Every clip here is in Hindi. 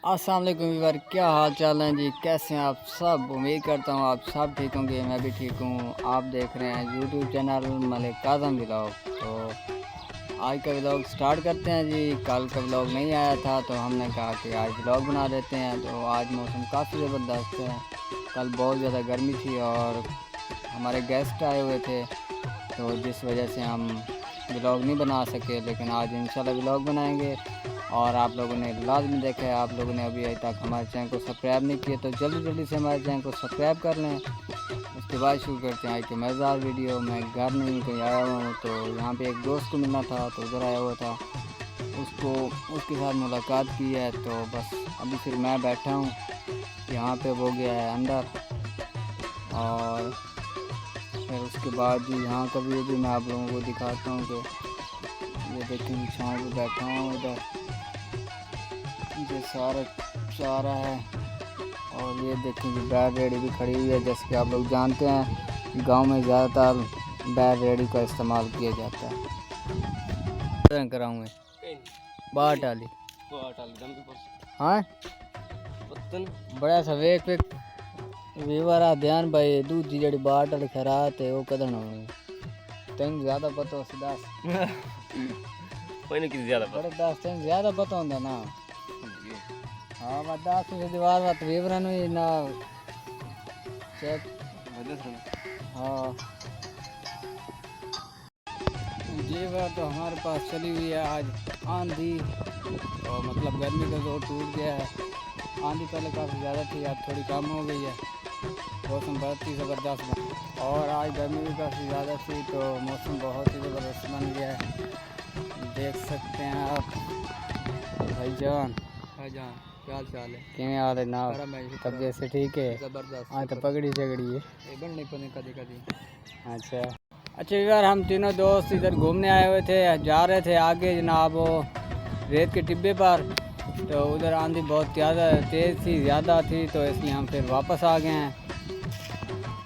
अस्सलाम वालेकुम व्यूअर, क्या हाल चाल है जी। कैसे हैं आप सब। उम्मीद करता हूँ आप सब ठीक होंगे। मैं भी ठीक हूँ। आप देख रहे हैं यूट्यूब चैनल मलिक काज़म व्लॉग। तो आज का व्लॉग स्टार्ट करते हैं जी। कल का व्लॉग नहीं आया था तो हमने कहा कि आज व्लॉग बना देते हैं। तो आज मौसम काफ़ी ज़बरदस्त है। कल बहुत ज़्यादा गर्मी थी और हमारे गेस्ट आए हुए थे, तो जिस वजह से हम व्लॉग नहीं बना सके। लेकिन आज इंशाल्लाह व्लॉग बनाएंगे। और आप लोगों ने लाजमी देखा है, आप लोगों ने अभी तक हमारे चैनल को सब्सक्राइब नहीं किया तो जल्दी जल्दी से हमारे चैनल को सब्सक्राइब कर लें। उसके बाद शुरू करते हैं आज के मज़ेदार वीडियो। मैं घर नहीं कहीं आया हुआ हूँ, तो यहाँ पे एक दोस्त को मिलना था तो उधर आया हुआ था, उसके साथ मुलाकात की है। तो बस अभी फिर मैं बैठा हूँ यहाँ पे, वो गया है अंदर। और फिर उसके बाद जी यहाँ का व्यू भी मैं आप लोगों को दिखाता हूँ कि ये देखें छाँव पे बैठा हूँ इधर, ये सारा चारा है। और ये देखें कि बैल रेडी भी खड़ी हुई है। जैसे कि आप लोग जानते हैं गांव में ज़्यादातर बैल रेडी का इस्तेमाल किया जाता है। कराऊँ बाहर डाली हाँ बड़ा सा वेख वीवर ध्यान भाई दूध की जड़ी बाटल खराब है वो कदन हो तेन ज़्यादा पता हो सीधा कोई नहीं किसी ज़्यादा बड़े दस तेन ज़्यादा पता होता ना। हाँ मैं दस से दीवार मत विवरण ही ना चेक। हाँ ये बार तो हमारे पास चली हुई है आज आंधी, और मतलब गर्मी का जोर टूट गया है। आंधी पहले काफ़ी ज़्यादा थी, अब थोड़ी कम हो गई है। मौसम बहुत ही ज़बरदस्त और आज गर्मी भी काफ़ी ज़्यादा थी तो मौसम बहुत ही ज़बरदस्त बन गया है। देख सकते हैं आप। भाईजान क्या हाल चाल है? क्या हाल है ना? तबीयत से ठीक है? ज़बरदस्त। हाँ तो पगड़ी झगड़ी है नहीं पड़ने कभी कभी। अच्छा यार, हम तीनों दोस्त इधर घूमने आए हुए थे, जा रहे थे आगे जनाब वो रेत के टिब्बे पर। तो उधर आंधी बहुत ज़्यादा तेज़ थी, ज़्यादा थी, तो इसलिए हम फिर वापस आ गए हैं।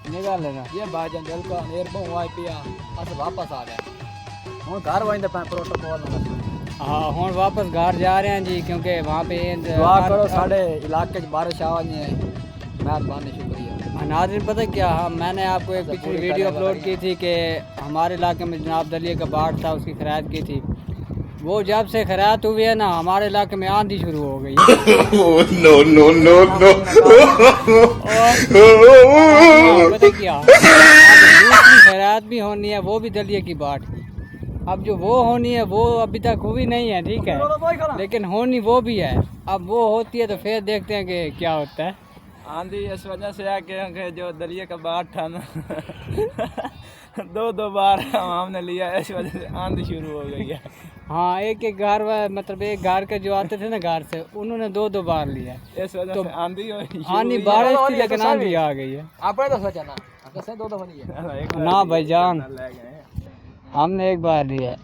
निकाल लेना ये भाईजान दिल का नेर बहु पिया अस वापस आ गए हूँ घर वहीं प्रोटोकॉल। हाँ हूँ वापस घर जा रहे हैं जी, क्योंकि वहाँ पे दुआ करो साढ़े इलाके बारिश आवाज़ मेहरबानी शुक्रिया। नाज़रीन पता क्या, मैंने आपको एक पिछली वीडियो अपलोड की थी कि हमारे इलाके में जनाब दलिया का बाढ़ था, उसकी खैरात की थी। वो जब से खैरात हुई है ना हमारे इलाके में आंधी शुरू हो गई नो नो नो नो पता क्या, दूसरी खैरात भी होनी है, वो भी दलिया की बाढ़। अब जो वो होनी है वो अभी तक हुई नहीं है, ठीक है, लेकिन होनी वो भी है। अब वो होती है तो फिर देखते हैं कि क्या होता है। आंधी इस वजह से है कि जो दलिया का बाढ़ था ना दो बार हमने लिया, इस वजह से आंधी शुरू हो गई है। हाँ एक घर मतलब एक घर के जो आते थे ना घर से, उन्होंने दो बार लिया, इस वजह तो से आंधी बारिश थी लेकिन आंधी आ गई है। आपने तो सोचा ना दो दफा नहीं है ना भाईजान, हमने एक बार लिया।